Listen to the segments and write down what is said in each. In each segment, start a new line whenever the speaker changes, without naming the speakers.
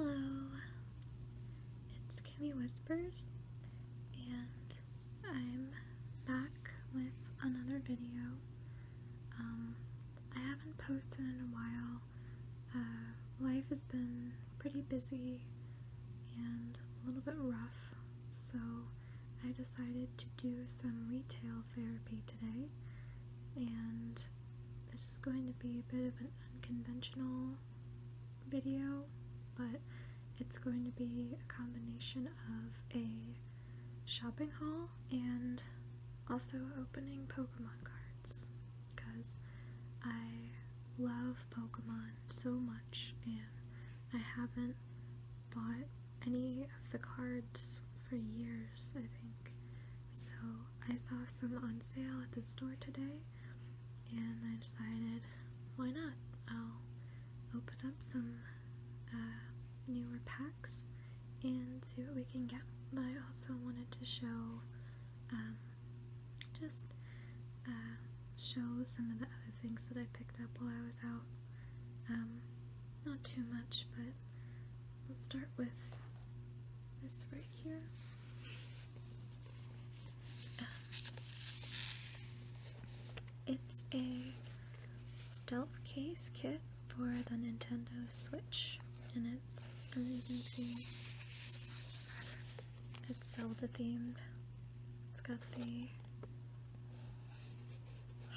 Hello, it's Kimmy Whispers, and I'm back with another video. I haven't posted in a while. Life has been pretty busy and a little bit rough, so I decided to do some retail therapy today, and this is going to be a bit of an unconventional video, but it's going to be a combination of a shopping haul and also opening Pokemon cards, because I love Pokemon so much and I haven't bought any of the cards for years, I think. So I saw some on sale at the store today and I decided, why not? I'll open up some newer packs and see what we can get. But I also wanted to show show some of the other things that I picked up while I was out. Not too much, but let's start with this right here. It's a stealth case kit for the Nintendo Switch, and it's, as you can see, it's Zelda themed. It's got the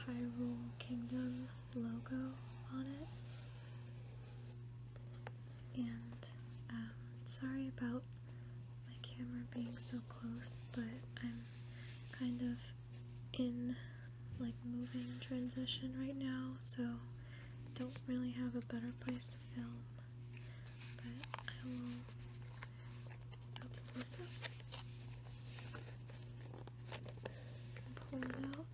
Hyrule Kingdom logo on it, and sorry about my camera being so close, but I'm kind of in like moving transition right now, so don't really have a better place to film, but I will open this up and pull it out.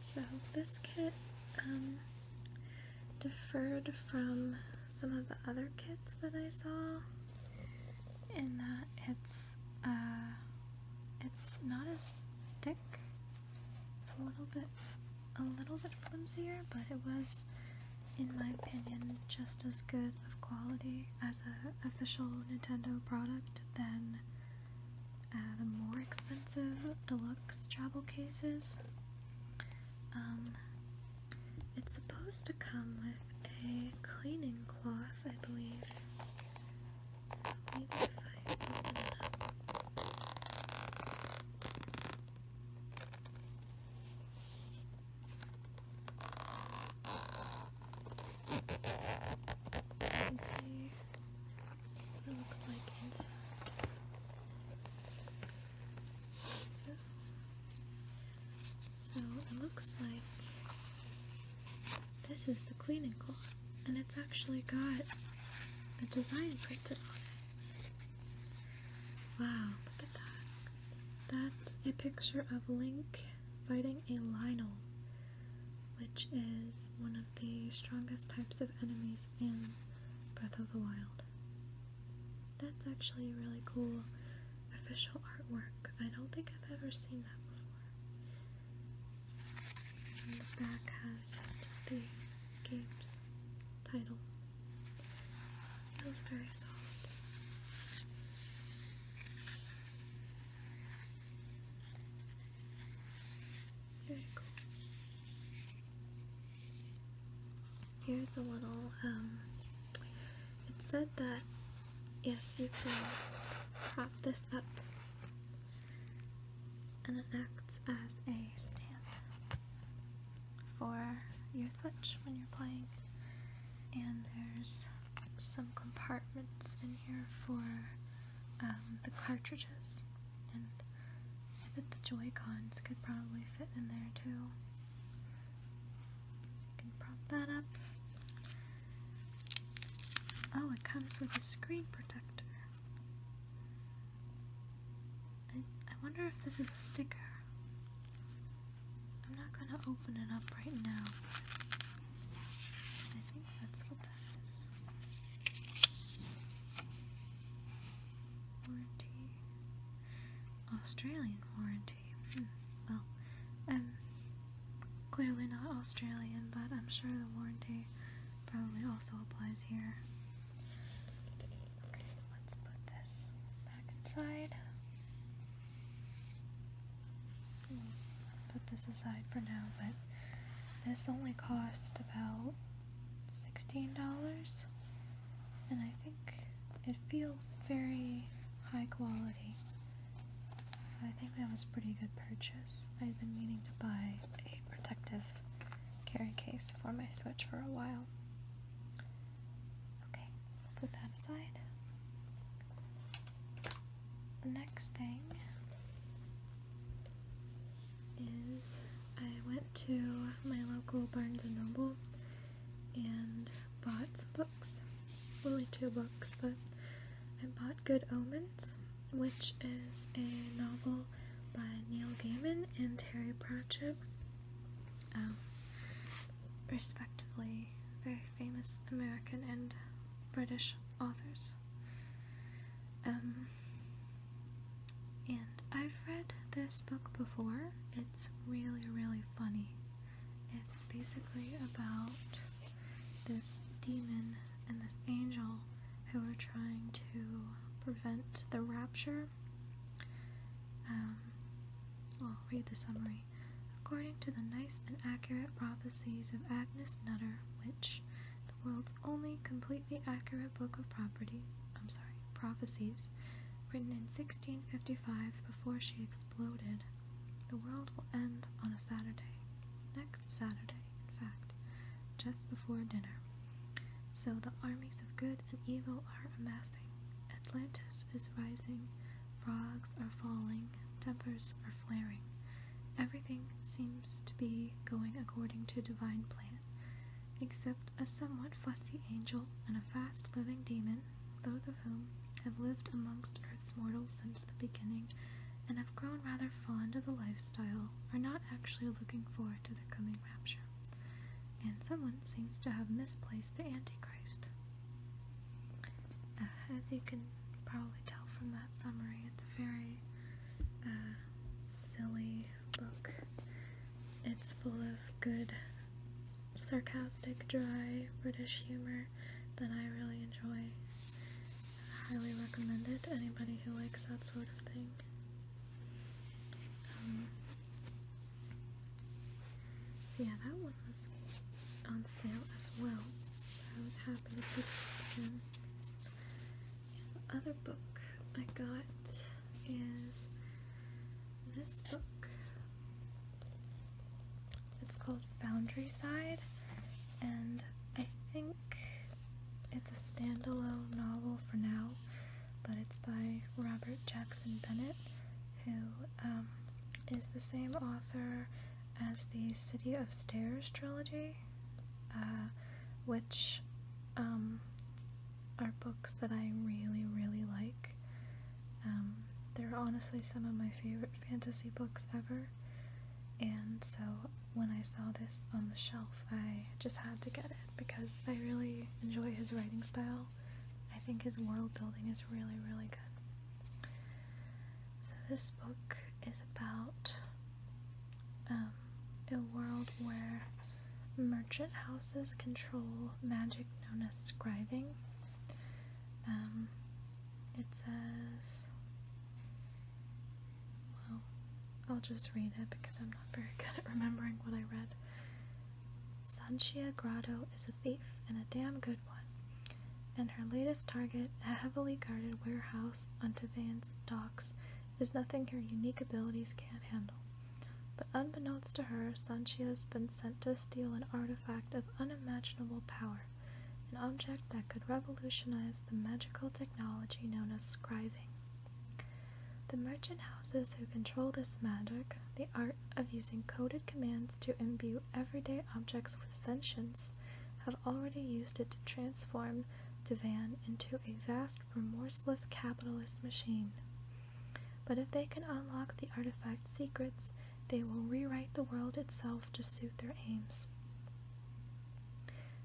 So this kit differed from some of the other kits that I saw in that it's not as thick. It's a little bit flimsier, but it was, in my opinion, just as good of quality as an official Nintendo product than the more expensive deluxe travel cases. It's supposed to come with a cleaning cloth, I believe. So maybe if I open it up. You can see what it looks like inside. So it looks like this is the cleaning cloth, and it's actually got a design printed on it. Wow, look at that. That's a picture of Link fighting a Lynel, which is one of the strongest types of enemies in Breath of the Wild. That's actually really cool official artwork. I don't think I've ever seen that before. And the back has just the game's title. Feels very soft. Very cool. Here's a little, it said that, yes, you can prop this up and it acts as a stand for your Switch when you're playing, and there's some compartments in here for the cartridges, and I bet the Joy-Cons could probably fit in there too. You can prop that up. Oh, it comes with a screen protector. I wonder if this is a sticker. I'm not gonna open it up right now. I think that's what that is. Australian warranty. Well, I'm clearly not Australian, but I'm sure the warranty probably also applies here. Okay, let's put this back inside. Put this aside for now, but this only cost about $16, and I think it feels very high quality. So I think that was a pretty good purchase. I've been meaning to buy a protective carry case for my Switch for a while. Okay, put that aside. The next thing is I went to my local Barnes & Noble and bought some books. Only 2 books, but I bought Good Omens, which is a novel by Neil Gaiman and Terry Pratchett, respectively very famous American and British authors. And I've read this book before. It's really, really funny. It's basically about this demon and this angel who are trying to prevent the rapture. I'll read the summary. According to the nice and accurate prophecies of Agnes Nutter, which, the world's only completely accurate book of prophecies, written in 1655 before she exploded, the world will end on a Saturday. Next Saturday, in fact, just before dinner. So the armies of good and evil are amassing. Atlantis is rising, frogs are falling, tempers are flaring. Everything seems to be going according to divine plan, except a somewhat fussy angel and a fast-living demon, both of whom have lived amongst Earth's mortals since the beginning and have grown rather fond of the lifestyle, are not actually looking forward to the coming rapture. And someone seems to have misplaced the Antichrist. As you can probably tell from that summary, it's a very silly book. It's full of good, sarcastic, dry British humor that I really enjoy. I highly recommend it to anybody who likes that sort of thing. So yeah, that one was on sale as well. I was happy to pick it up again. And the other book I got is this book. It's called Foundry Side, and I think it's a standalone novel for now, but it's by Robert Jackson Bennett, who is the same author as the City of Stairs trilogy, which are books that I really, really like. They're honestly some of my favorite fantasy books ever, and so when I saw this on the shelf, I just had to get it because I really enjoy his writing style. I think his world building is really, really good. So this book is about a world where merchant houses control magic known as scribing. It says, well, I'll just read it because I'm not very good at remembering what I read. Sanchia Grotto is a thief, and a damn good one, and her latest target, a heavily guarded warehouse on Tavan's docks, is nothing her unique abilities can't handle. But unbeknownst to her, Sanchia's been sent to steal an artifact of unimaginable power, an object that could revolutionize the magical technology known as scribing. The merchant houses who control this magic, the art of using coded commands to imbue everyday objects with sentience, have already used it to transform Tavan into a vast, remorseless capitalist machine. But if they can unlock the artifact's secrets, they will rewrite the world itself to suit their aims.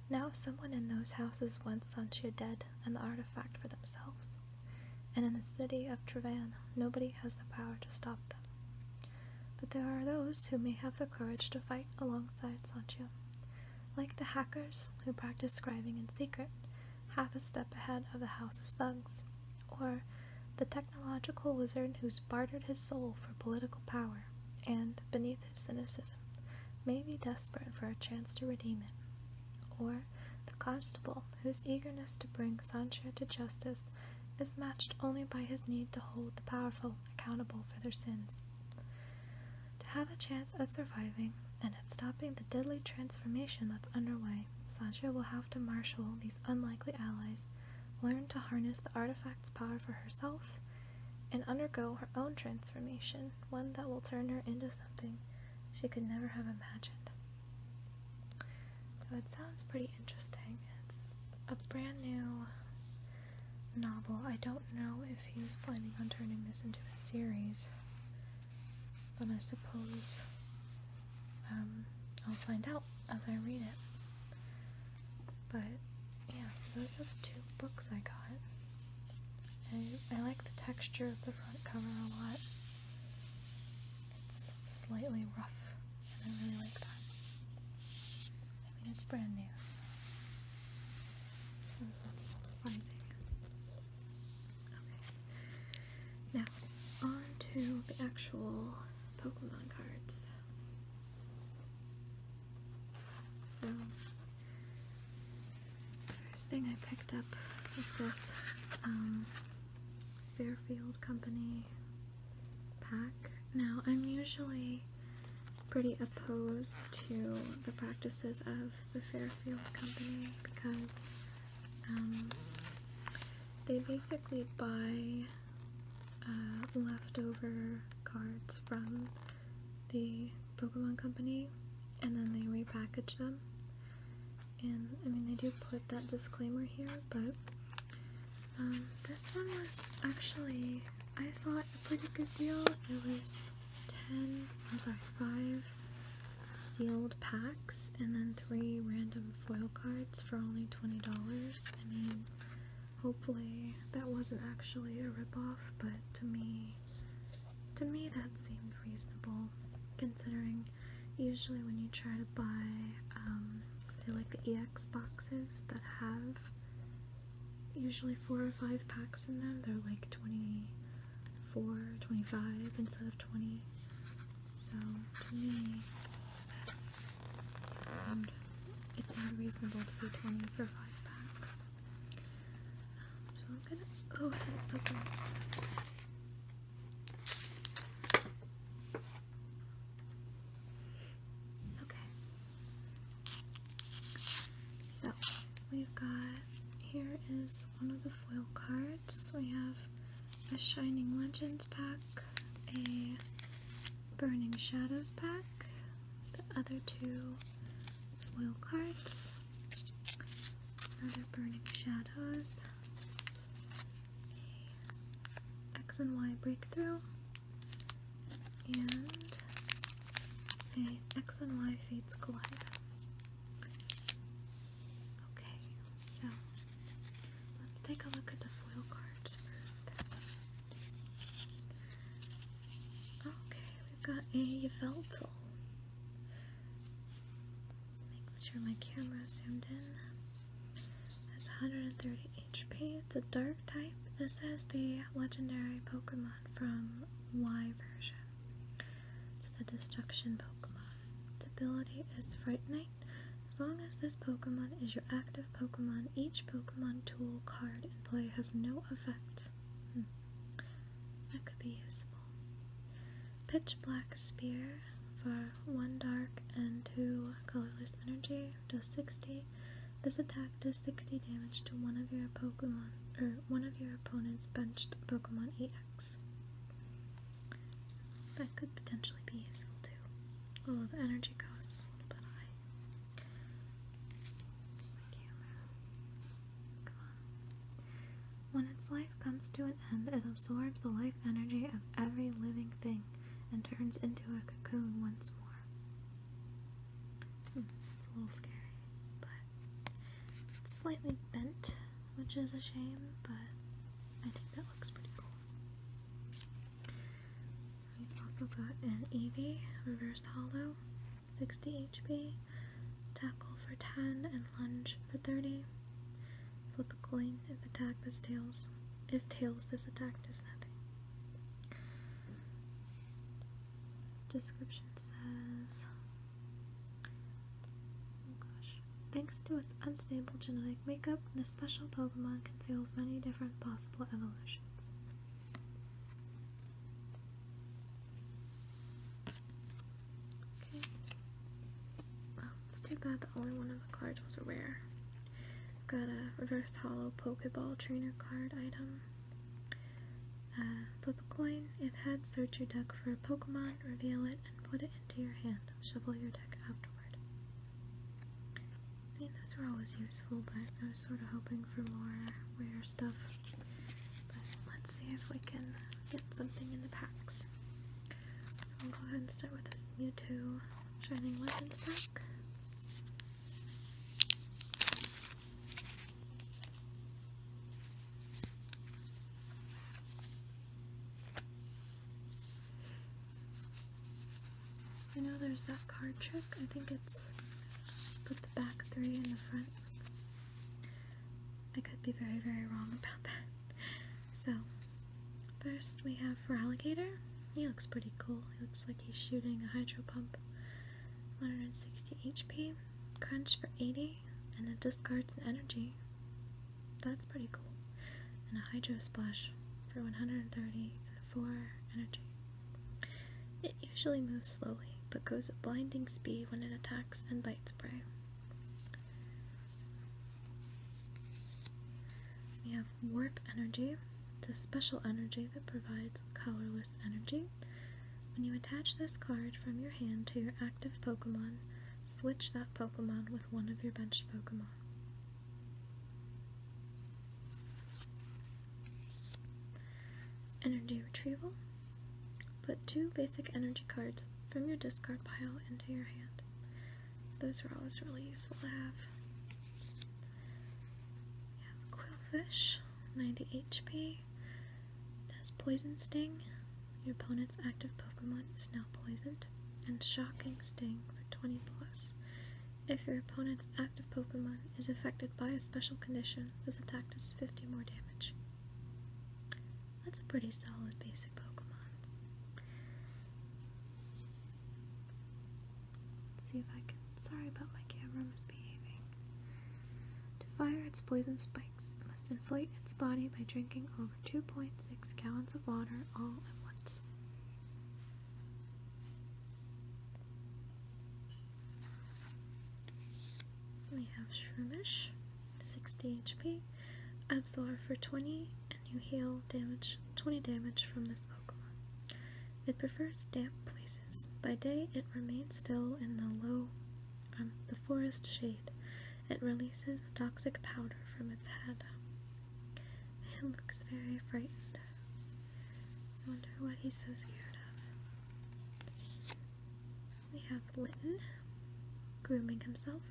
Now someone in those houses wants Sanchia dead and the artifact for themselves, and in the city of Trevan, nobody has the power to stop them. But there are those who may have the courage to fight alongside Sancho, like the hackers who practice scribing in secret, half a step ahead of the house's thugs, or the technological wizard who's bartered his soul for political power, and, beneath his cynicism, may be desperate for a chance to redeem it, or the constable whose eagerness to bring Sancho to justice is matched only by his need to hold the powerful accountable for their sins. To have a chance at surviving and at stopping the deadly transformation that's underway, Sancho will have to marshal these unlikely allies, learn to harness the artifact's power for herself, and undergo her own transformation, one that will turn her into something she could never have imagined. So it sounds pretty interesting. It's a brand new novel. I don't know if he's planning on turning this into a series, but I suppose I'll find out as I read it. But yeah, so those are the two books I got. I like the texture of the front cover a lot. It's slightly rough, and I really like that. I mean, it's brand new, so I suppose that's not surprising. Okay, now on to the actual Pokemon cards. So, first thing I picked up was this Fairfield Company pack. Now, I'm usually pretty opposed to the practices of the Fairfield Company because they basically buy leftover cards from the Pokemon Company and then they repackage them. And I mean, they do put that disclaimer here, but this one was actually, I thought, a pretty good deal. It was 5 sealed packs and then 3 random foil cards for only $20. I mean, hopefully that wasn't actually a ripoff, but to me that seemed reasonable, considering usually when you try to buy, say like the EX boxes that have usually 4 or 5 packs in them, they're like 24, 25 instead of 20. So to me, it seemed reasonable to be 20 for 5 packs. So I'm gonna go ahead and open this. Okay. So we've got, here is one of the foil cards. We have a Shining Legends pack, a Burning Shadows pack, the other 2 foil cards, another Burning Shadows, a X and Y Breakthrough, and a X and Y Fates Collide. Okay, so let's take a look at the foil cards first. Okay, we've got a Yveltal. Let's make sure my camera is zoomed in. Has 130 HP. It's a dark type. This is the legendary Pokemon from Y version. It's the Destruction Pokemon. Its ability is Frightenite. As long as this Pokemon is your active Pokemon, each Pokemon tool card in play has no effect. That could be useful. Pitch Black Spear for 1 dark and 2 colorless energy, does 60. This attack does 60 damage to one of your Pokemon, or one of your opponent's benched Pokemon EX. That could potentially be useful too, although the energy cost is a little bit high. My camera. Come on. When its life comes to an end, it absorbs the life energy of every living thing and turns into a cocoon once more. It's a little scary, but it's slightly bent, which is a shame, but I think that looks pretty cool. We've also got an Eevee, Reverse Hollow, 60 HP, Tackle for 10 and Lunge for 30. Flip a coin if attack this tails. If tails, this attack does nothing. Description says, oh gosh, thanks to its unstable genetic makeup, this special Pokemon conceals many different possible evolutions. Okay. Well, it's too bad that only one of the cards was a rare. Got a Reverse Hollow Pokeball Trainer card item. Flip a coin. If head, search your deck for a Pokemon, reveal it, and put it into your hand. Shuffle your deck afterward. I mean, those were always useful, but I was sort of hoping for more rare stuff. But let's see if we can get something in the packs. So I'll go ahead and start with this Mewtwo Shining Legends pack. I know there's that card trick. I think it's put the back 3 in the front. I could be very, very wrong about that. So, first we have for Alligator. He looks pretty cool. He looks like he's shooting a Hydro Pump. 160 HP, Crunch for 80, and it discards an energy. That's pretty cool. And a Hydro Splash for 130 and 4 energy. It usually moves slowly, but goes at blinding speed when it attacks and bites prey. We have Warp Energy. It's a special energy that provides colorless energy. When you attach this card from your hand to your active Pokemon, switch that Pokemon with one of your benched Pokemon. Energy Retrieval. Put 2 basic energy cards from your discard pile into your hand. Those are always really useful to have. We have Quillfish, 90 HP, does Poison Sting. Your opponent's active Pokemon is now poisoned, and Shocking Sting for 20+. If your opponent's active Pokemon is affected by a special condition, this attack does 50 more damage. That's a pretty solid basic Pokemon. See if I can. Sorry about my camera misbehaving. To fire its poison spikes, it must inflate its body by drinking over 2.6 gallons of water all at once. We have Shroomish, 60 HP, Absorb for 20, and you heal 20 damage from this Pokemon. It prefers damp places. By day, it remains still in the forest shade. It releases toxic powder from its head. It looks very frightened. I wonder what he's so scared of. We have Litten, grooming himself.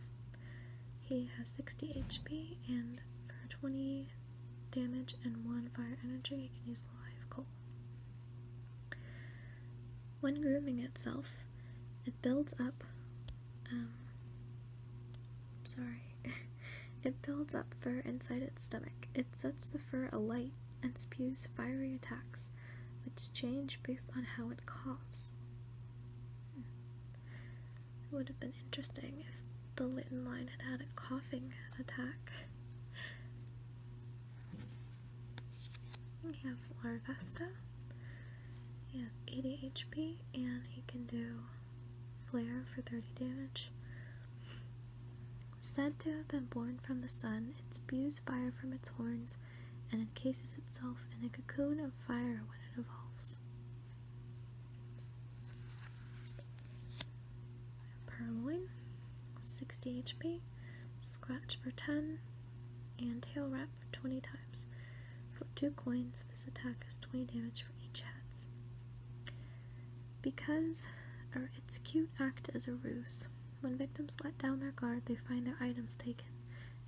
He has 60 HP, and for 20 damage and 1 fire energy, he can use Live Coal. When grooming itself, it builds up, it builds up fur inside its stomach. It sets the fur alight and spews fiery attacks, which change based on how it coughs. It would have been interesting if the Litten line had had a coughing attack. We have Larvesta. He has 80 HP, and he can do Flare for 30 damage. Said to have been born from the sun, it spews fire from its horns and encases itself in a cocoon of fire when it evolves. Purloin, 60 HP, Scratch for 10, and Tail Wrap for 20 times. Flip 2 coins, this attack has 20 damage for each heads. Because its cute act as a ruse. When victims let down their guard, they find their items taken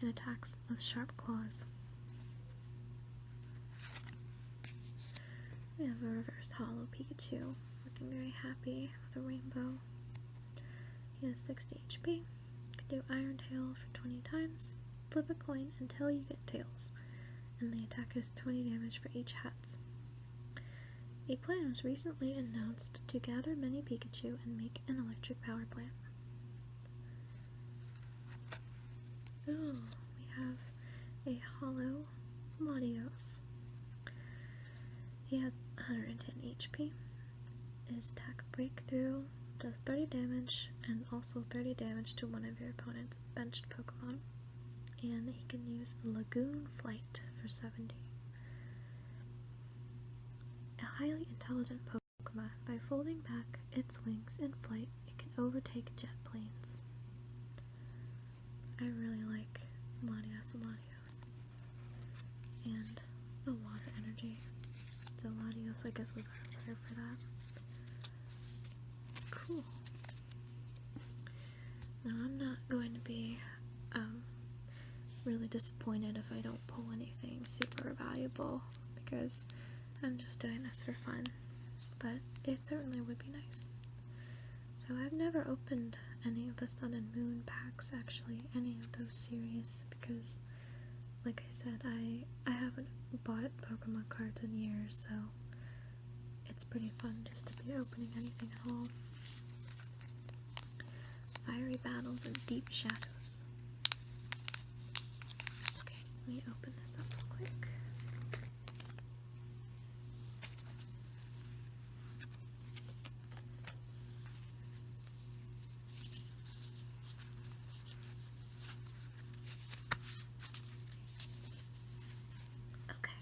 and attacks with sharp claws. We have a reverse hollow Pikachu, looking very happy with a rainbow. He has 60 HP. Can do Iron Tail for 20 times. Flip a coin until you get tails, and the attack is 20 damage for each heads. A plan was recently announced to gather many Pikachu and make an electric power plant. Ooh, we have a hollow Latios. He has 110 HP. His attack Breakthrough does 30 damage and also 30 damage to one of your opponent's benched Pokemon. And he can use Lagoon Flight for 70. A highly intelligent Pokemon. By folding back its wings in flight, it can overtake jet planes. I really like Latios and Latios. And the water energy. So Latios, I guess, was rare for that. Cool. Now I'm not going to be really disappointed if I don't pull anything super valuable, because I'm just doing this for fun, but it certainly would be nice. So I've never opened any of the Sun and Moon packs, actually, any of those series, because like I said, I haven't bought Pokemon cards in years, so it's pretty fun just to be opening anything at all. Fiery Battles and Deep Shadows. Okay, let me open this up real quick. Okay.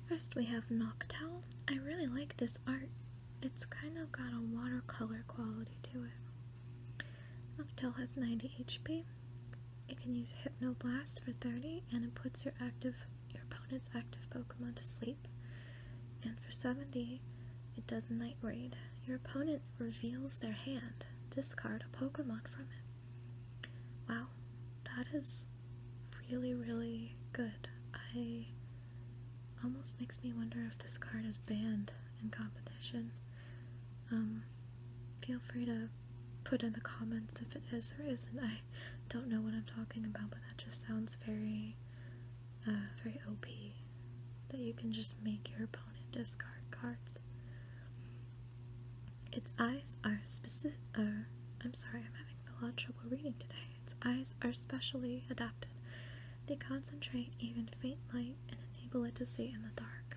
First we have Noctowl. I really like this art. It's kind of got a watercolor quality to it. Noctowl has 90 HP. It can use Hypnoblast for 30, and it puts your opponent's active Pokemon to sleep. And for 70, it does Night Raid. Your opponent reveals their hand. Discard a Pokemon from it. Wow, that is really, really good. I almost makes me wonder if this card is banned in competition. Feel free to put in the comments if it is or isn't. I don't know what I'm talking about, but that just sounds very, very OP. That you can just make your opponent discard cards. Its eyes are I'm sorry, I'm having a lot of trouble reading today. Its eyes are specially adapted. They concentrate even faint light and enable it to see in the dark.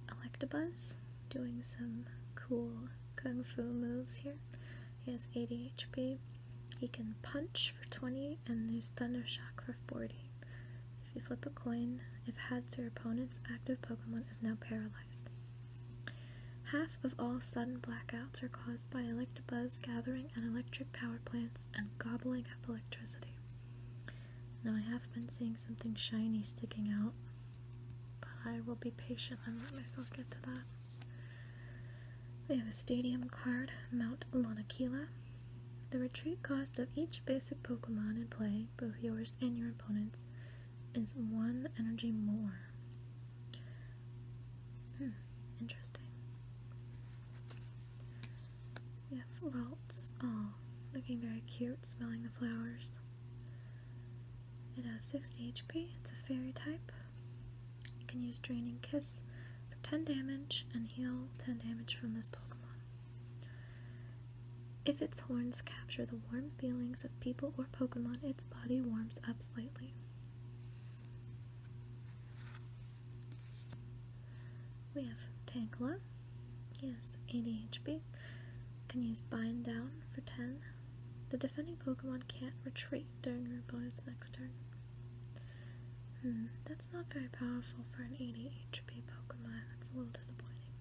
Electabuzz, doing some cool kung fu moves here. He has 80 HP. He can punch for 20 and use Thunder Shock for 40. If you flip a coin, if heads, your opponent's active Pokemon is now paralyzed. Half of all sudden blackouts are caused by Electabuzz gathering an electric power plants and gobbling up electricity. Now I have been seeing something shiny sticking out, but I will be patient and let myself get to that. We have a stadium card, Mount Lanakila. The retreat cost of each basic Pokemon in play, both yours and your opponent's, is 1 energy more. Interesting. We have Ralts. Oh, looking very cute, smelling the flowers. It has 60 HP. It's a fairy type. It can use Draining Kiss for 10 damage and heal 10 damage from this Pokemon. If its horns capture the warm feelings of people or Pokemon, its body warms up slightly. We have Tankla. He has 80 HP. Can use Bind Down for 10. The defending Pokemon can't retreat during your opponent's next turn. That's not very powerful for an 80 HP Pokemon. That's a little disappointing.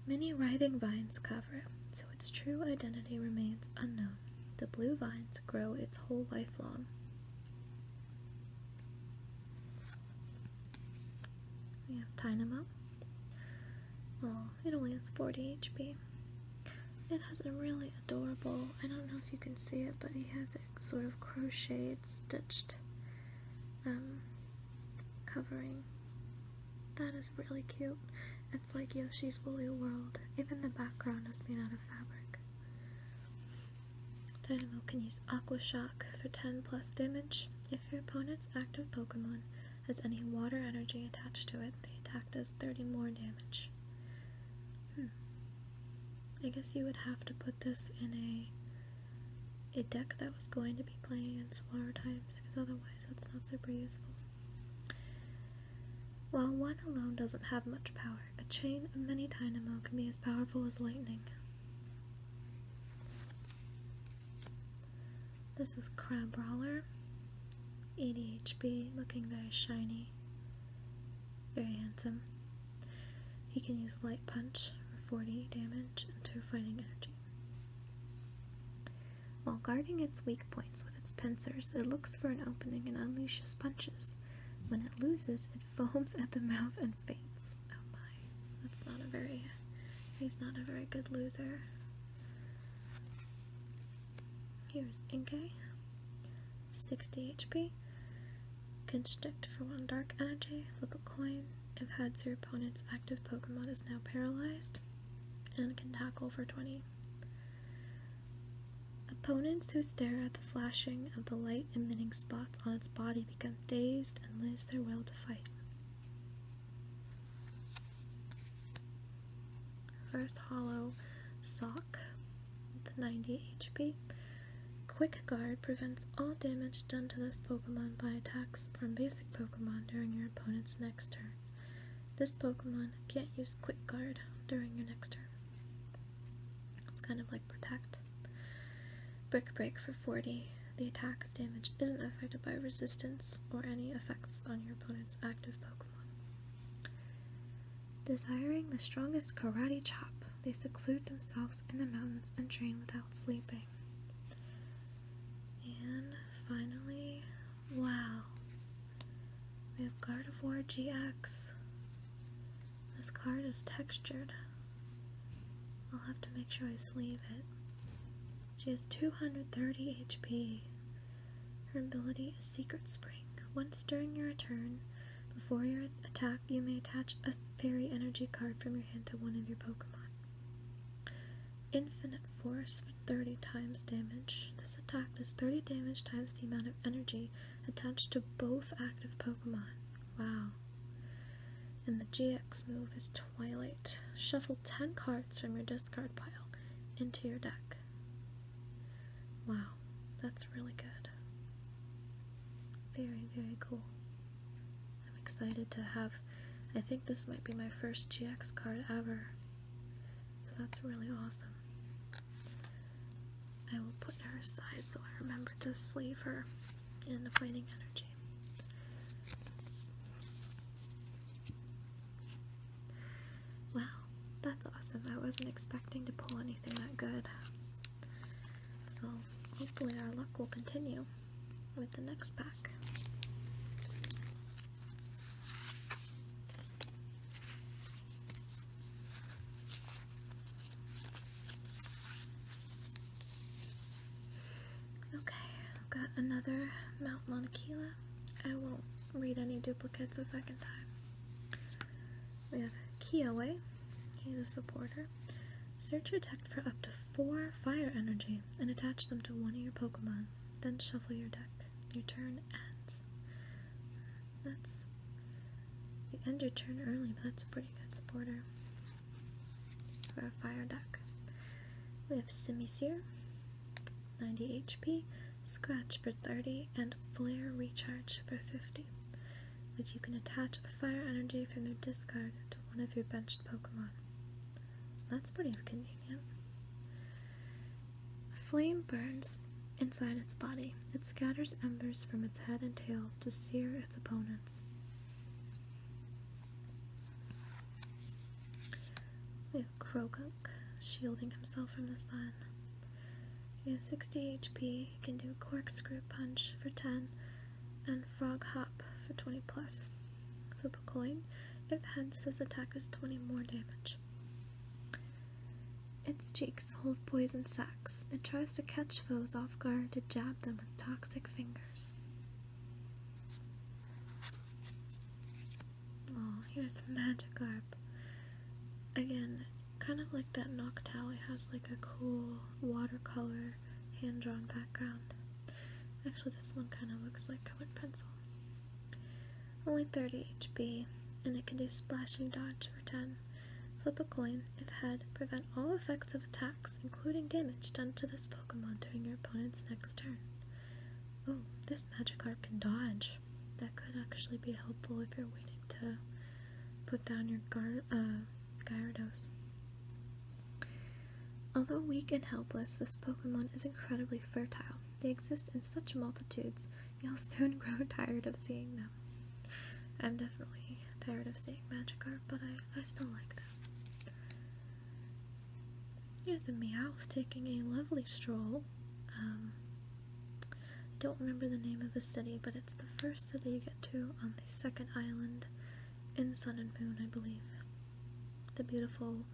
Many writhing vines cover it, so its true identity remains unknown. The blue vines grow its whole life long. We have Tynamo. Oh, it only has 40 HP. It has a really adorable, I don't know if you can see it, but he has a sort of crocheted, stitched covering. That is really cute. It's like Yoshi's Woolly World. Even the background is made out of fabric. Dynamo can use Aqua Shock for 10 plus damage. If your opponent's active Pokemon has any water energy attached to it, the attack does 30 more damage. I guess you would have to put this in a deck that was going to be playing against water types, because otherwise that's not super useful. While one alone doesn't have much power, a chain of many Dynamo can be as powerful as lightning. This is Crab Brawler, 80 HP, looking very shiny, very handsome. He can use Light Punch for 40 damage into fighting energy. While guarding its weak points with its pincers, it looks for an opening and unleashes punches. When it loses, it foams at the mouth and faints. Oh my, he's not a very good loser. Here's Inkay, 60 HP. Constrict for 1 dark energy, flip a coin. If heads, your opponent's active Pokemon is now paralyzed, and can tackle for 20. Opponents who stare at the flashing of the light-emitting spots on its body become dazed and lose their will to fight. First Hollow Sock with 90 HP. Quick Guard prevents all damage done to this Pokemon by attacks from basic Pokemon during your opponent's next turn. This Pokemon can't use Quick Guard during your next turn. It's kind of like Protect. Brick Break for 40. The attack's damage isn't affected by resistance or any effects on your opponent's active Pokemon. Desiring the strongest karate chop, they seclude themselves in the mountains and train without sleeping. And finally, wow, we have Gardevoir GX. This card is textured. I'll have to make sure I sleeve it. She has 230 HP. Her ability is Secret Spring. Once during your turn, before your attack, you may attach a fairy energy card from your hand to one of your Pokemon. Infinite Force for 30 times damage. This attack does 30 damage times the amount of energy attached to both active Pokemon. Wow. And the GX move is Twilight. Shuffle 10 cards from your discard pile into your deck. Wow, that's really good. Very, very cool. I'm excited to have, I think this might be my first GX card ever. So that's really awesome. I will put her aside so I remember to sleeve her in the fighting energy. Wow, that's awesome. I wasn't expecting to pull anything that good. So hopefully our luck will continue with the next pack. Okay, I've got another Mount Monokila. I won't read any duplicates a second time. We have Kiowe. He's a supporter. Search your deck for up to 4 fire energy and attach them to one of your Pokemon. Then shuffle your deck. Your turn ends. You end your turn early, but that's a pretty good supporter for a fire deck. We have Simisear, 90 HP, Scratch for 30, and Flare Recharge for 50, which you can attach a fire energy from your discard to one of your benched Pokemon. That's pretty convenient. Flame burns inside its body. It scatters embers from its head and tail to sear its opponents. We have Croagunk, shielding himself from the sun. He has 60 HP, he can do Corkscrew Punch for 10, and Frog Hop for 20 plus. Flip a coin. If heads, this attack does 20 more damage. Its cheeks hold poison sacs. It tries to catch foes off guard to jab them with toxic fingers. Oh, here's the Magikarp. Again, kind of like that Noctowl, it has like a cool watercolor hand-drawn background. Actually, this one kind of looks like colored pencil. Only 30 HP, and it can do Splashing Dodge for 10. Flip a coin. If head, prevent all effects of attacks, including damage done to this Pokemon during your opponent's next turn. Oh, this Magikarp can dodge. That could actually be helpful if you're waiting to put down your Gyarados. Although weak and helpless, this Pokemon is incredibly fertile. They exist in such multitudes, you'll soon grow tired of seeing them. I'm definitely tired of seeing Magikarp, but I still like them. Here's a Meowth taking a lovely stroll. I don't remember the name of the city, but it's the first city you get to on the second island in Sun and Moon, I believe. The beautiful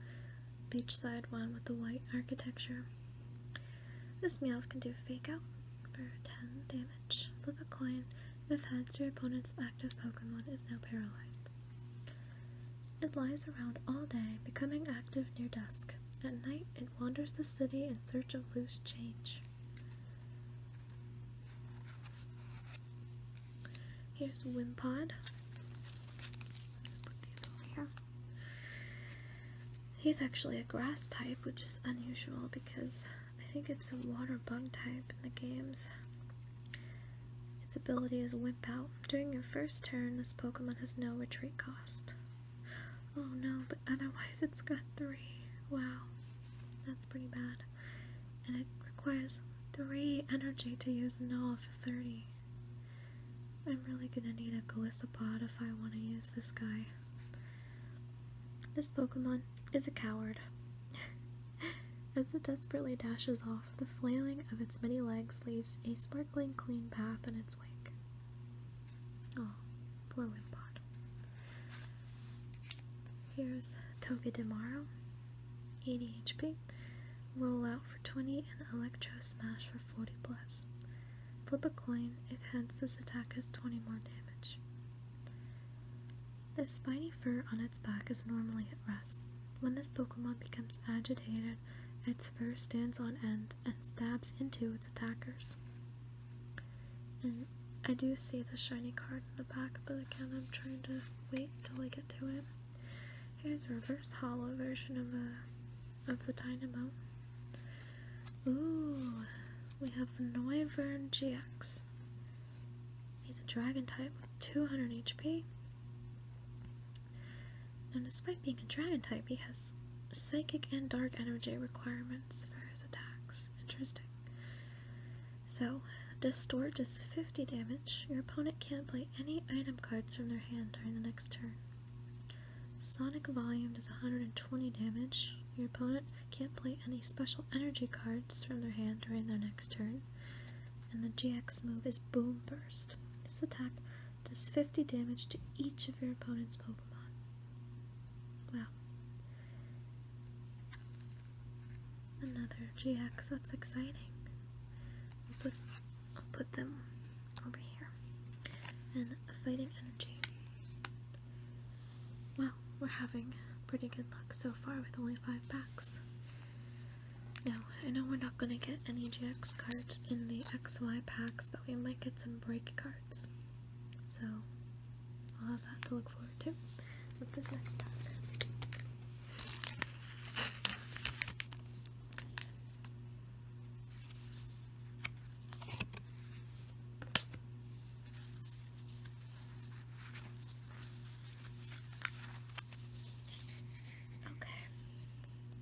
beachside one with the white architecture. This Meowth can do Fake Out for 10 damage. Flip a coin. If heads, your opponent's active Pokemon is now paralyzed. It lies around all day, becoming active near dusk. At night, it wanders the city in search of loose change. Here's Wimpod. Put these over here. He's actually a grass type, which is unusual because I think it's a water bug type in the games. Its ability is Wimp Out. During your first turn, this Pokemon has no retreat cost. Oh no, but otherwise it's got 3. Wow, that's pretty bad. And it requires 3 energy to use Null for 30. I'm really gonna need a Golisopod if I want to use this guy. This Pokemon is a coward. As it desperately dashes off, the flailing of its many legs leaves a sparkling clean path in its wake. Oh, poor Wimpod. Here's Togedemaru, 80 HP. Roll out for 20 and Electro Smash for 40 plus. Flip a coin. If heads, this attack has 20 more damage. The spiny fur on its back is normally at rest. When this Pokemon becomes agitated, its fur stands on end and stabs into its attackers. And I do see the shiny card in the back, but again, I'm trying to wait till I get to it. Here's a reverse hollow version of the Dynamo. Ooh, we have Noivern GX. He's a dragon type with 200 HP. Now, despite being a dragon type, he has psychic and dark energy requirements for his attacks. Interesting. So, Distort does 50 damage. Your opponent can't play any item cards from their hand during the next turn. Sonic Volume does 120 damage. Your opponent can't play any special energy cards from their hand during their next turn. And the GX move is Boom Burst. This attack does 50 damage to each of your opponent's Pokemon. Wow. Another GX, that's exciting. I'll put them over here. And Fighting Energy. Well, we're having pretty good luck so far with only 5 packs. Now, I know we're not going to get any GX cards in the XY packs, but we might get some break cards. So, I'll have that to look forward to with this next pack.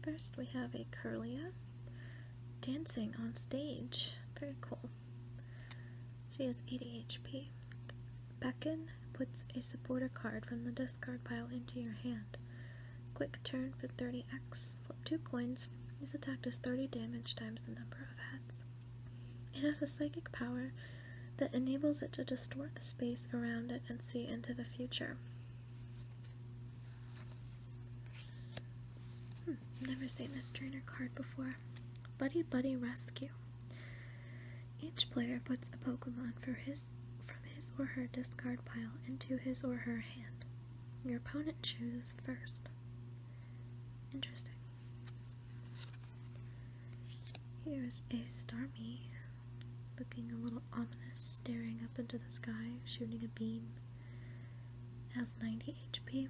First, we have a Curlia dancing on stage. Very cool. She has 80 HP. Beckon puts a supporter card from the discard pile into your hand. Quick turn for 30x. Flip 2 coins. This attack does 30 damage times the number of heads. It has a psychic power that enables it to distort the space around it and see into the future. I've never seen this trainer card before. Buddy Buddy Rescue. Each player puts a Pokemon from his or her discard pile into his or her hand. your opponent chooses first. Interesting. Here's a Starmie, looking a little ominous, staring up into the sky, shooting a beam. Has 90 HP.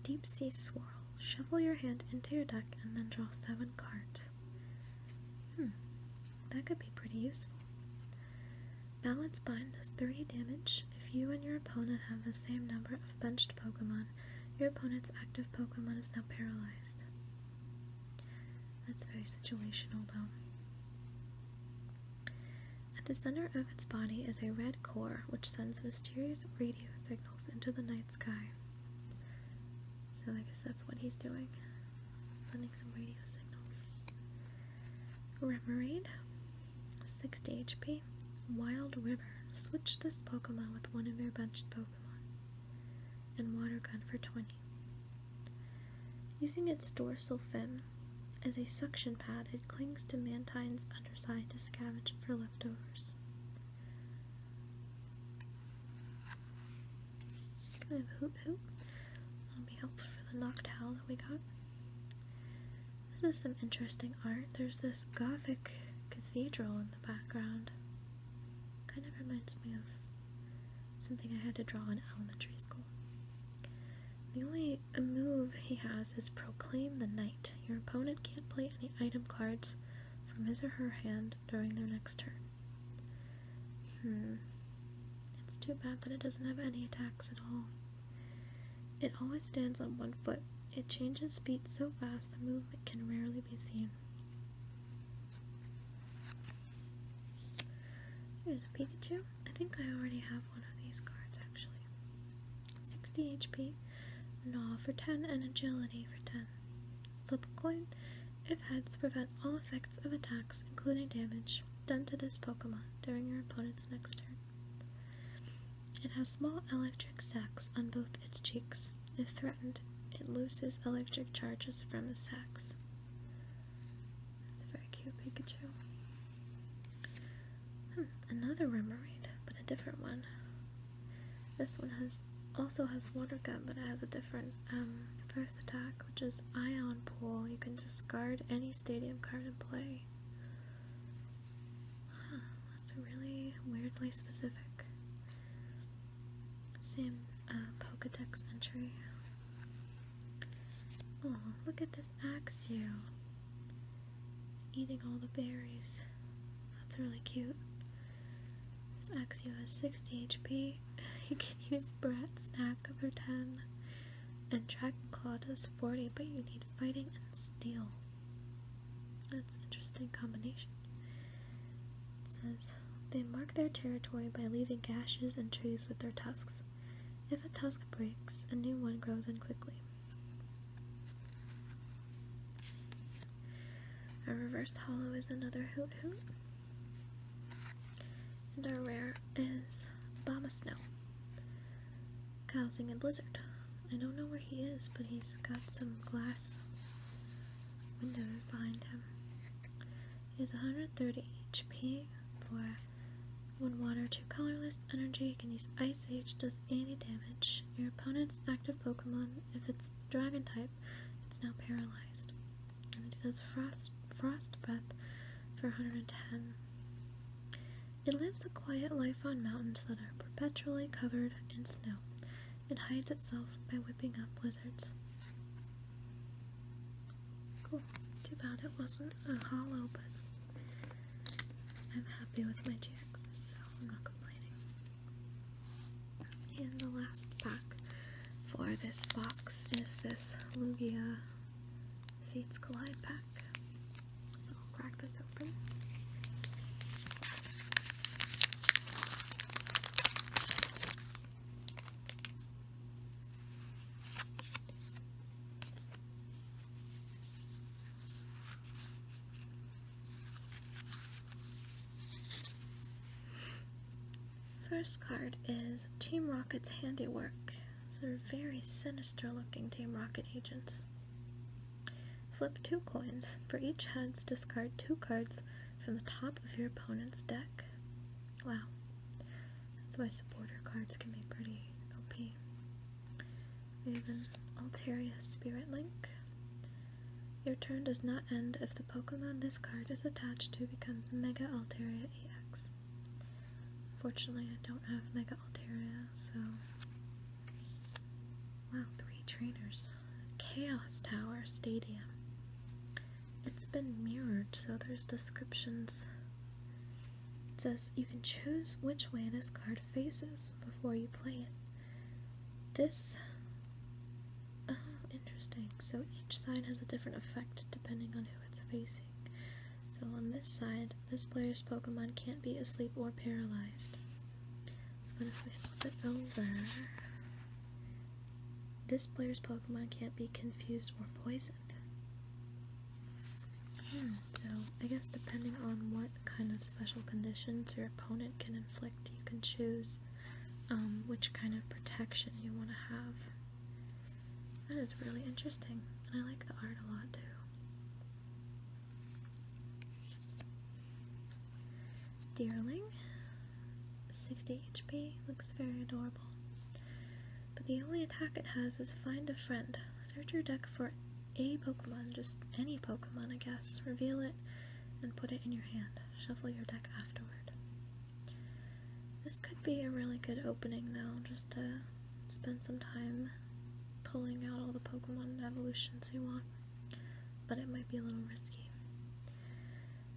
Deep Sea Swirl. Shuffle your hand into your deck and then draw 7 cards. That could be pretty useful. Balance Bind does 30 damage. If you and your opponent have the same number of benched Pokemon, your opponent's active Pokemon is now paralyzed. That's very situational, though. At the center of its body is a red core, which sends mysterious radio signals into the night sky. So I guess that's what he's doing. Sending some radio signals. Remoraid, 60 HP. Wild River. Switch this Pokemon with one of your benched Pokemon. And Water Gun for 20. Using its dorsal fin as a suction pad, it clings to Mantine's underside to scavenge for leftovers. Kind of Hoot Hoot. That'll be helpful for the Noctowl that we got. This is some interesting art. There's this Gothic cathedral in the background. Kind of reminds me of something I had to draw in elementary school. The only move he has is Proclaim the Night. Your opponent can't play any item cards from his or her hand during their next turn. It's too bad that it doesn't have any attacks at all. It always stands on one foot. It changes feet so fast the movement can rarely be seen. Here's a Pikachu. I think I already have one of these cards, actually. 60 HP, Gnaw for 10, and Agility for 10. Flip a coin. If heads, prevent all effects of attacks, including damage, done to this Pokemon during your opponent's next turn. It has small electric sacs on both its cheeks. If threatened, it looses electric charges from the sacs. That's a very cute Pikachu. Another Remoraid, but a different one. This one also has Water Gun, but it has a different first attack, which is Ion Pool. You can discard any stadium card in play. That's really weirdly specific. Same Pokedex entry. Oh, look at this Axew. It's eating all the berries. That's really cute. This Axew has 60 HP. You can use Brat Snack for 10. And Dragon Claw does 40, but you need Fighting and Steel. That's an interesting combination. It says, they mark their territory by leaving gashes in trees with their tusks. If a tusk breaks, a new one grows in quickly. Our reverse hollow is another Hoot Hoot. And our rare is Bombasnow. Housing in Blizzard. I don't know where he is, but he's got some glass windows behind him. He has 130 HP for 1 water, 2 colorless energy. You can use Ice Age, does 80 damage. Your opponent's active Pokemon, if it's Dragon type, it's now paralyzed. And it does Frost Breath for 110. It lives a quiet life on mountains that are perpetually covered in snow. It hides itself by whipping up blizzards. Cool. Too bad it wasn't a hollow, but I'm happy with my GXs, so I'm not complaining. And the last pack for this box is this Lugia Fates Collide pack. So I'll crack this open. First card is Team Rocket's Handiwork. These are very sinister looking Team Rocket agents. Flip 2 coins. For each heads, discard 2 cards from the top of your opponent's deck. Wow. That's why supporter cards can be pretty OP. We have an Altaria Spirit Link. Your turn does not end if the Pokemon this card is attached to becomes Mega Altaria EX. Fortunately, I don't have Mega Altaria, so... Wow, 3 trainers. Chaos Tower Stadium. It's been mirrored, so there's descriptions. It says you can choose which way this card faces before you play it. This... Oh, interesting. So each side has a different effect depending on who it's facing. So on this side, this player's Pokemon can't be asleep or paralyzed. But if we flip it over, this player's Pokemon can't be confused or poisoned. So I guess depending on what kind of special conditions your opponent can inflict, you can choose which kind of protection you want to have. That is really interesting, and I like the art a lot too. Deerling, 60 HP, looks very adorable. But the only attack it has is Find a Friend. Search your deck for a Pokemon, just any Pokemon I guess, reveal it, and put it in your hand. Shuffle your deck afterward. This could be a really good opening though, just to spend some time pulling out all the Pokemon evolutions you want, but it might be a little risky.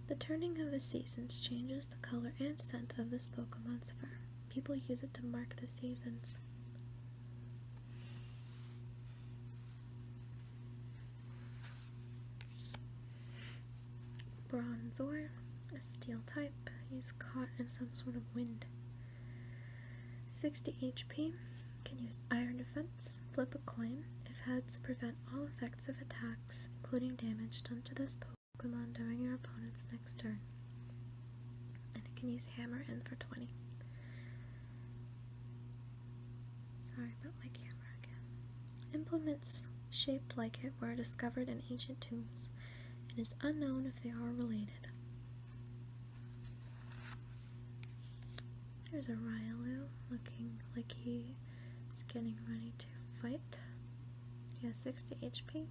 The turning of the seasons changes the color and scent of this Pokemon's fur. People use it to mark the seasons. Bronzor, a steel type. He's caught in some sort of wind. 60 HP. Can use Iron Defense. Flip a coin. If heads, prevent all effects of attacks, including damage done to this Pokemon during your opponent's next turn. And it can use Hammer in for 20. Sorry about my camera again. Implements shaped like it were discovered in ancient tombs. It is unknown if they are related. Here's a Riolu looking like he is getting ready to fight. He has 60 HP.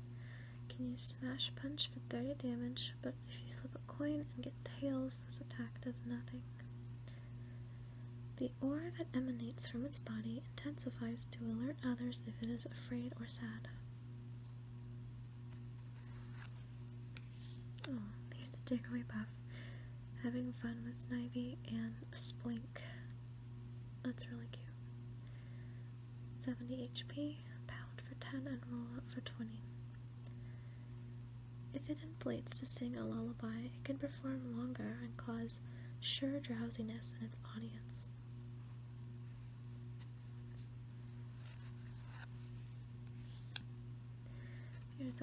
Can use Smash Punch for 30 damage, but if you flip a coin and get tails, this attack does nothing. The aura that emanates from its body intensifies to alert others if it is afraid or sad. Oh, here's a Jigglypuff having fun with Snivy and Spoink. That's really cute. 70 HP, pound for 10 and roll up for 20. If it inflates to sing a lullaby, it can perform longer and cause sure drowsiness in its audience. Here's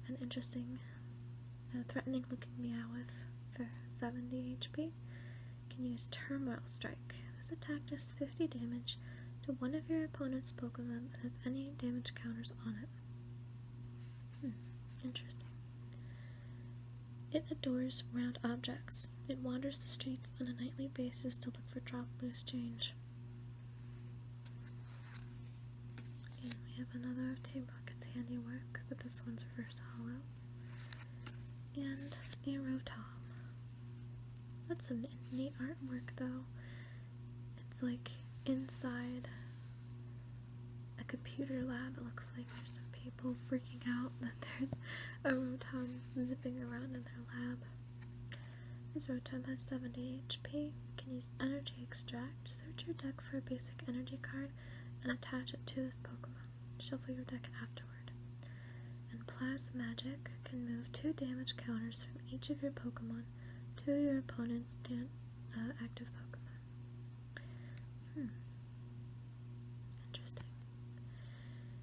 an interesting, threatening looking Meowth for 70 HP. Can use Turmoil Strike. This attack does 50 damage to one of your opponent's Pokemon that has any damage counters on it. Interesting. It adores round objects. It wanders the streets on a nightly basis to look for dropped loose change. And we have another of Team Rocket's handiwork, but this one's reverse hollow. And a Rotom. That's some neat artwork though. It's like inside a computer lab. It looks like there's some people freaking out that there's a Rotom zipping around in their lab. This Rotom has 70 HP. Can use Energy Extract. Search your deck for a basic energy card and attach it to this Pokemon. Shuffle your deck afterward. And Plasmagic can move 2 damage counters from each of your Pokemon to your opponent's active Pokemon. Interesting.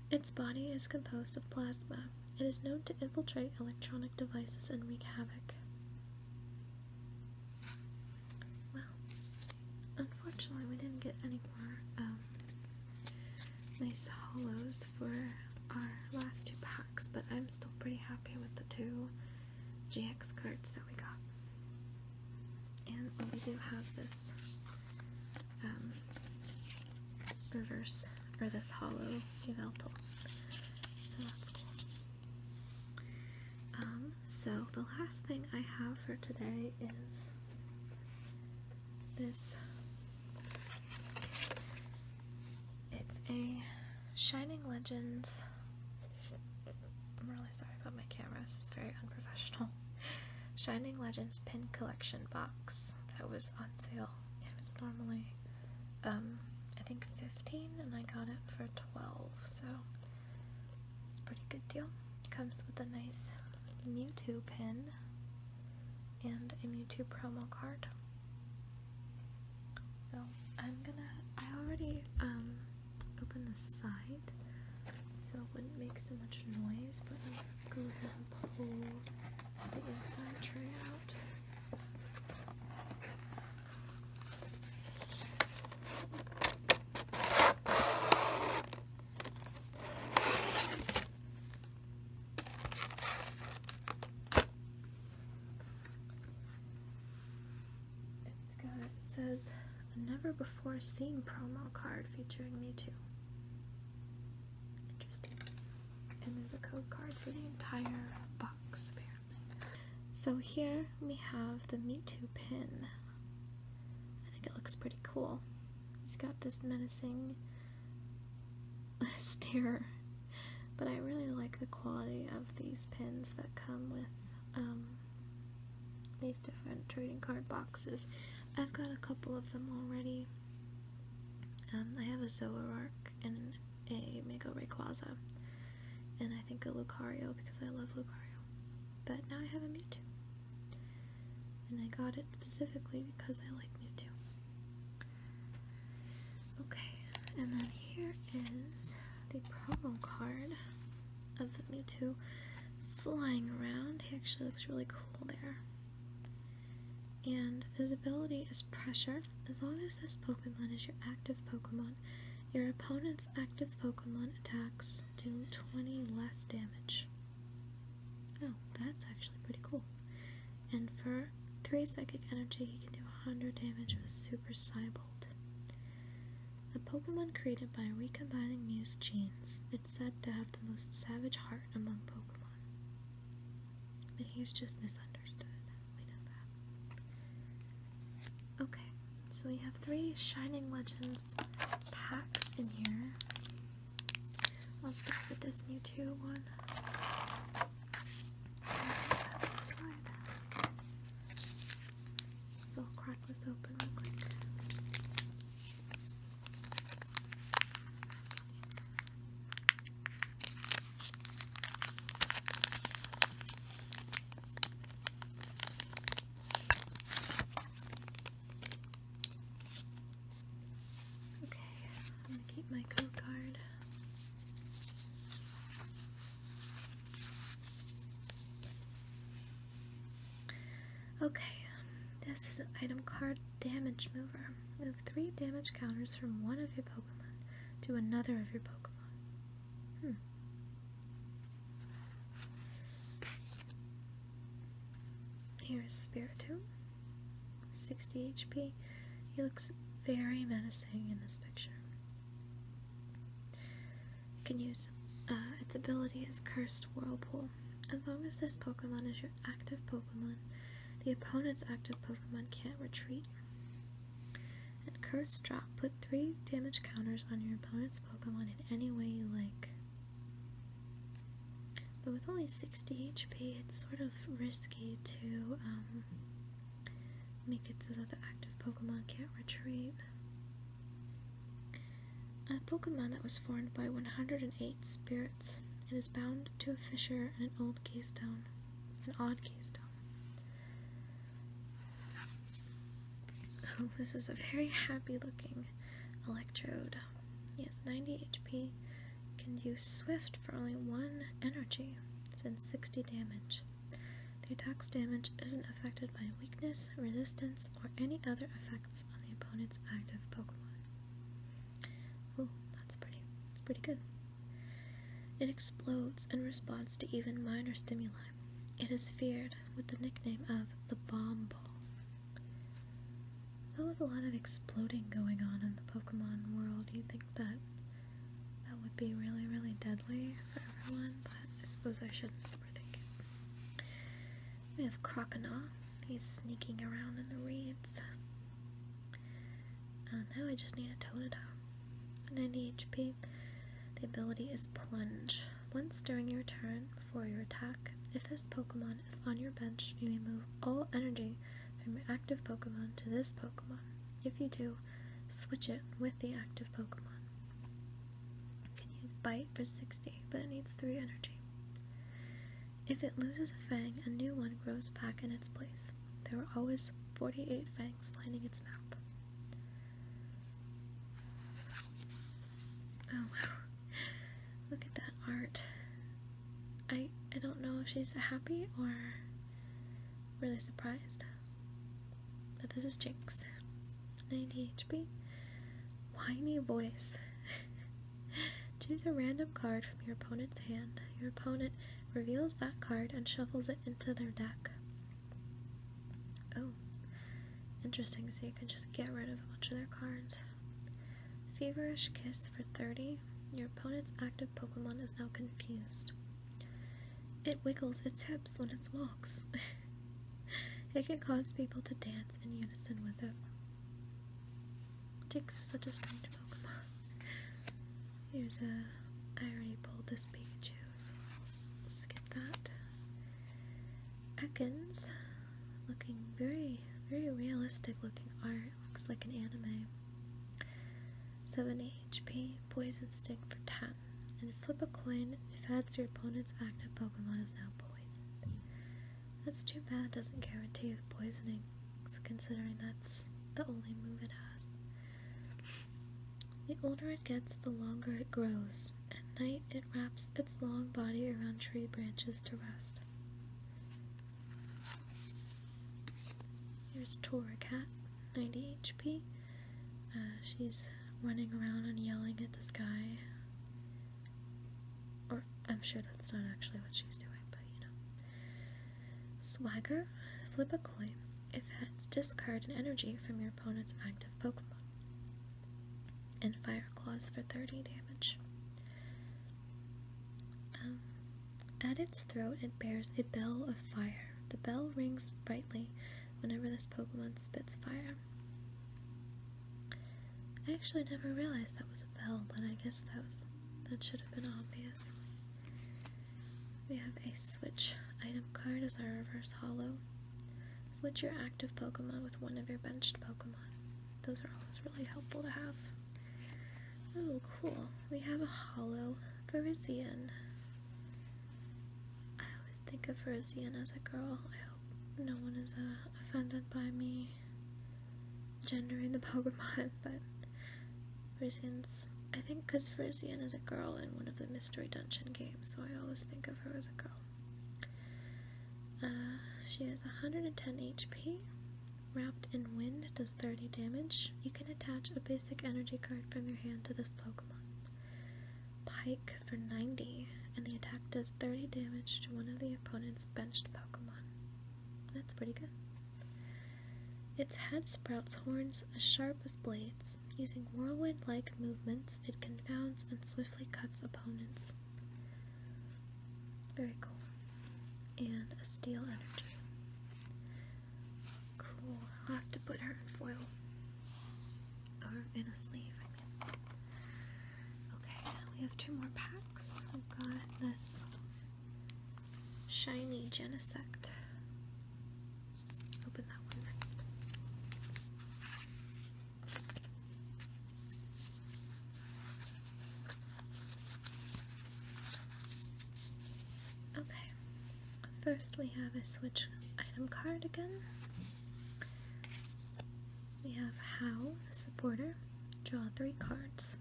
Its body is composed of plasma. It is known to infiltrate electronic devices and wreak havoc. Well, unfortunately we didn't get any more nice hollows for our last 2 packs, but I'm still pretty happy with the 2 GX cards that we got. And we do have this reverse or this hollow Yveltal. So that's cool. So the last thing I have for today is this. It's a Shining Legends. I'm really sorry about my camera, this is very unprofessional. Shining Legends pin collection box that was on sale. It was normally I think 15 and I got it for 12, so it's a pretty good deal. It comes with a nice Mewtwo pin and a Mewtwo promo card. So I already opened the side so it wouldn't make so much noise, but I'm gonna go ahead and pull the inside tray out. It says a never before seen promo card featuring Mewtwo. Interesting. And there's a code card for the entire box, apparently. So here we have the Mewtwo pin. I think it looks pretty cool. He's got this menacing stare, but I really like the quality of these pins that come with these different trading card boxes. I've got a couple of them already. I have a Zoroark and a Mega Rayquaza, and I think a Lucario because I love Lucario. But now I have a Mewtwo, and I got it specifically because I like Mewtwo. Okay, and then here is the promo card of the Mewtwo flying around. He actually looks really cool there. And his ability is Pressure. As long as this Pokemon is your active Pokemon, your opponent's active Pokemon attacks do 20 less damage. Oh, that's actually pretty cool. And for 3 Psychic Energy, he can do 100 damage with Super Psybolt. A Pokemon created by recombining Mew's genes, it's said to have the most savage heart among Pokemon. But he's just misunderstood. We know that. Okay, so we have 3 Shining Legends packs in here. I'll start with this Mewtwo one. So I'll crack this open real quick. Okay, I'm gonna keep my code card. Okay, this is an item card damage mover. Move 3 damage counters from one of your Pokemon to another of your Pokemon. Here's Spiritomb, 60 HP. He looks very menacing in this picture. You can use its ability as Cursed Whirlpool. As long as this Pokemon is your active Pokemon, the opponent's active Pokemon can't retreat. And Cursed Drop, put 3 damage counters on your opponent's Pokemon in any way you like. But with only 60 HP, it's sort of risky to make it so that the active Pokemon can't retreat. A Pokemon that was formed by 108 spirits. It is bound to a fissure in an odd keystone. Oh, this is a very happy looking Electrode. He has 90 HP, can use Swift for only 1 energy, sends 60 damage. The attack's damage isn't affected by weakness, resistance, or any other effects on the opponent's active Pokemon. Oh, that's pretty good. It explodes in response to even minor stimuli. It is feared with the nickname of the Bomb Ball. So with a lot of exploding going on in the Pokemon world, you'd think that would be really, really deadly for everyone, but I suppose I shouldn't overthink it. We have Croconaw. He's sneaking around in the reeds. Now I just need a Totodile. 90 HP. The ability is Plunge. Once during your turn, before your attack, if this Pokemon is on your bench, you may move all energy from your active Pokemon to this Pokemon. If you do, switch it with the active Pokemon. You can use Bite for 60, but it needs 3 energy. If it loses a fang, a new one grows back in its place. There are always 48 fangs lining its mouth. Oh wow. Look at that art. I don't know if she's happy or really surprised. But this is Jinx. 90 HP. Whiny voice. Choose a random card from your opponent's hand. Your opponent reveals that card and shuffles it into their deck. Oh, interesting. So you can just get rid of a bunch of their cards. Feverish Kiss for 30. Your opponent's active Pokemon is now confused. It wiggles its hips when it walks. It can cause people to dance in unison with it. Jinx is such a strange Pokemon. Here's I already pulled this Pikachu, so I'll skip that. Ekans, looking very, very realistic looking art. Looks like an anime. 70 HP, Poison Sting for 10. And flip a coin if adds your opponent's active Pokemon is now poisoned. That's too bad it doesn't guarantee poisoning, considering that's the only move it has. The older it gets, the longer it grows. At night, it wraps its long body around tree branches to rest. Here's Torracat, 90 HP. She's running around and yelling at the sky. Or, I'm sure that's not actually what she's doing, but you know. Swagger, flip a coin. If heads, discard an energy from your opponent's active Pokemon. And Fire Claws for 30 damage. At its throat, it bears a bell of fire. The bell rings brightly whenever this Pokemon spits fire. I actually never realized that was a bell, but I guess that should have been obvious. We have a switch item card as our reverse holo. Switch your active Pokemon with one of your benched Pokemon. Those are always really helpful to have. Oh, cool. We have a holo Parisian. I always think of Parisian as a girl. I hope no one is offended by me gendering the Pokemon, but Parisian's, I think because Parisian is a girl in one of the Mystery Dungeon games, so I always think of her as a girl. She has 110 HP. Wrapped in Wind does 30 damage. You can attach a basic energy card from your hand to this Pokemon. Pike for 90, and the attack does 30 damage to one of the opponent's benched Pokemon. That's pretty good. Its head sprouts horns as sharp as blades. Using whirlwind-like movements, it confounds and swiftly cuts opponents. Very cool. And a Steel Energy. Cool. I'll have to put her in foil. Or in a sleeve, I mean. Okay, we have 2 more packs. We've got this Shiny Genesect. Open that one next. Okay. First we have a switch item card again. We have How, the supporter. Draw 3 cards.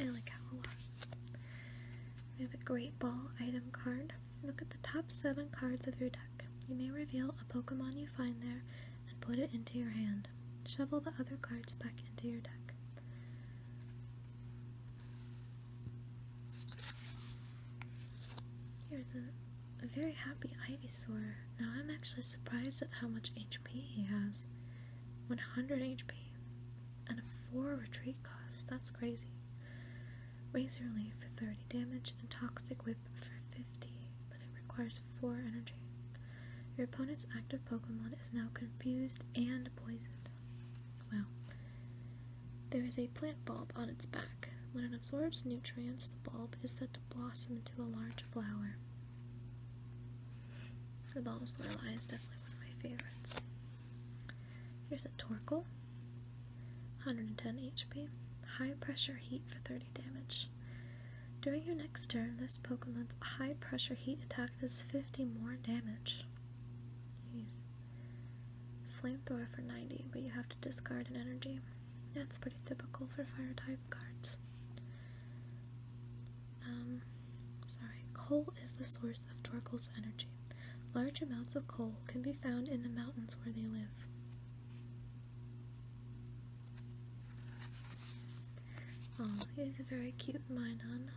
I like How a lot. We have a Great Ball item card. Look at the top 7 cards of your deck. You may reveal a Pokemon you find there and put it into your hand. Shovel the other cards back into your deck. Here's a very happy Ivysaur. Now I'm actually surprised at how much HP he has. 100 HP and a 4 retreat cost. That's crazy. Razor Leaf for 30 damage, and Toxic Whip for 50, but it requires 4 energy. Your opponent's active Pokemon is now confused and poisoned. Wow. There is a plant bulb on its back. When it absorbs nutrients, the bulb is said to blossom into a large flower. The Bulbasaur line is definitely one of my favorites. Here's a Torkoal, 110 HP, high pressure heat for 30 damage. During your next turn, this Pokemon's high pressure heat attack does 50 more damage. Jeez. Flamethrower for 90, but you have to discard an energy. That's pretty typical for fire type cards. Coal is the source of Torkoal's energy. Large amounts of coal can be found in the mountains where they live. Oh, here's a very cute Minun.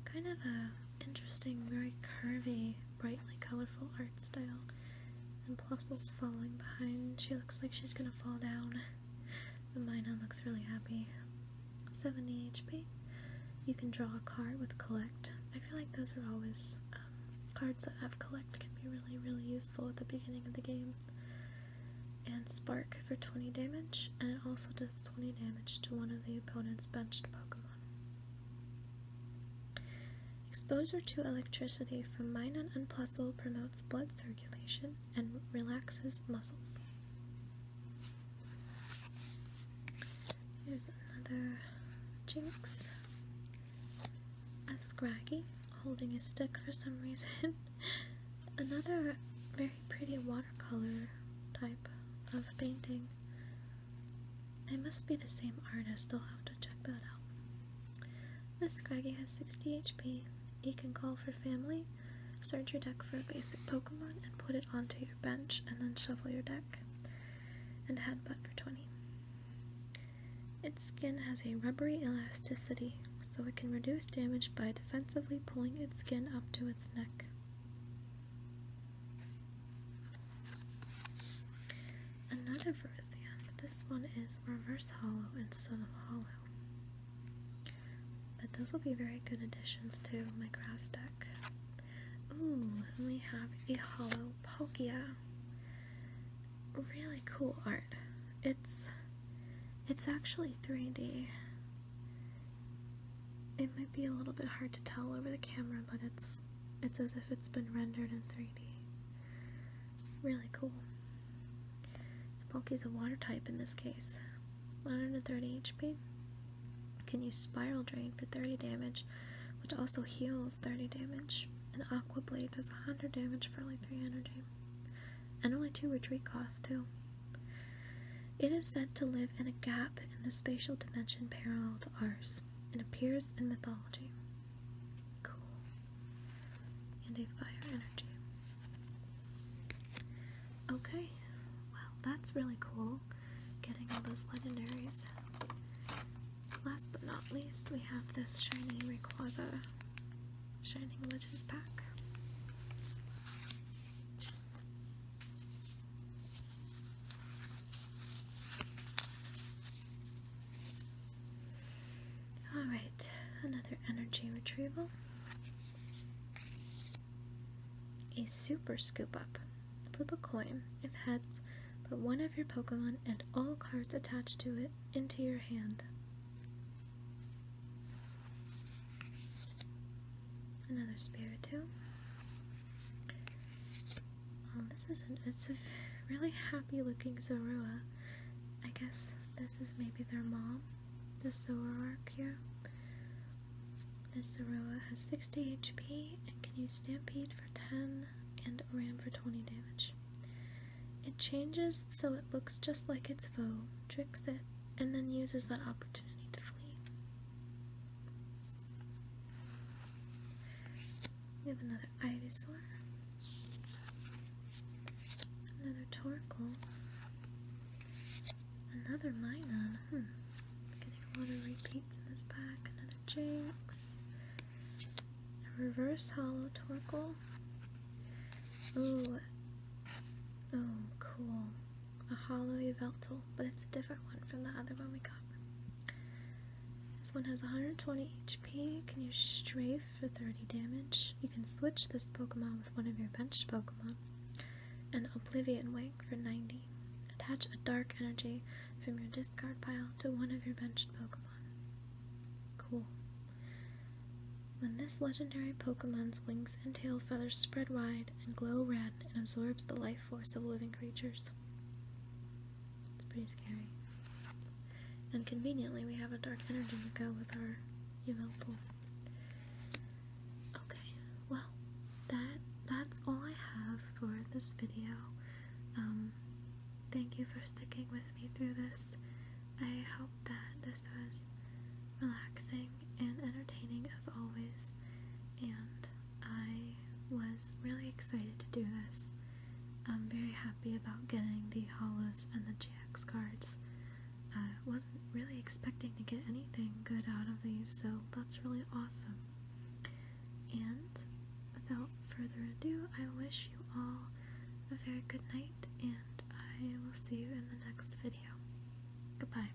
Kind of a interesting, very curvy, brightly colorful art style. And Plusle's falling behind. She looks like she's gonna fall down. But Minun looks really happy. 70 HP. You can draw a card with Collect. I feel like those are always cards that have Collect can be really, really useful at the beginning of the game. And Spark for 20 damage, and it also does 20 damage to one of the opponent's benched Pokemon. Exposure to electricity from Minun and Plusle promotes blood circulation and relaxes muscles. Here's another Jinx. A Scraggy holding a stick for some reason. Another very pretty watercolor type of painting. It must be the same artist, I'll have to check that out. This Scraggy has 60 HP. You can call for family, search your deck for a basic Pokemon, and put it onto your bench, and then shuffle your deck. And headbutt for 20. Its skin has a rubbery elasticity, so it can reduce damage by defensively pulling its skin up to its neck. Another Virizion, but this one is Reverse Hollow instead of Hollow. But those will be very good additions to my grass deck. Ooh, and we have a Hollow Palkia. Really cool art. It's actually 3D. It might be a little bit hard to tell over the camera, but it's as if it's been rendered in 3D. Really cool. This Poke's a water type in this case. 130 HP. Can use Spiral Drain for 30 damage, which also heals 30 damage. And Aqua Blade does 100 damage for only 3 energy. And only 2 retreat costs too. It is said to live in a gap in the spatial dimension parallel to ours. It appears in mythology. Cool. And a fire energy. Okay, well that's really cool, getting all those legendaries. Last but not least, we have this shiny Rayquaza Shining Legends pack. Alright, another energy retrieval. A super scoop up. Flip a coin. If heads, put one of your Pokemon and all cards attached to it into your hand. Another Spiritomb. Oh, it's a really happy looking Zorua. I guess this is maybe their mom. The Zoroark here. This Zorua has 60 HP and can use Stampede for 10 and Ram for 20 damage. It changes so it looks just like its foe, tricks it, and then uses that opportunity to flee. We have another Ivysaur. Another Torkoal. Another Minun. Getting a lot of repeats in this pack. Another Jinx. A Reverse Hollow Torkoal. Ooh. Oh, cool. A Hollow Yveltal, but it's a different one from the other one we got. This one has 120 HP, can use Strafe for 30 damage. You can switch this Pokemon with one of your benched Pokemon. And Oblivion Wing for 90. Attach a dark energy from your discard pile to one of your benched Pokemon. Cool. When this legendary Pokemon's wings and tail feathers spread wide and glow red, it absorbs the life force of living creatures. It's pretty scary. And conveniently, we have a dark energy to go with our Yveltal. Okay, well, that's all I have for this video. Thank you for sticking with me through this. I hope that this was relaxing and entertaining as always, and I was really excited to do this. I'm very happy about getting the Holos and the GX cards. I wasn't really expecting to get anything good out of these, so that's really awesome. And without further ado, I wish you all a very good night, and I will see you in the next video. Goodbye.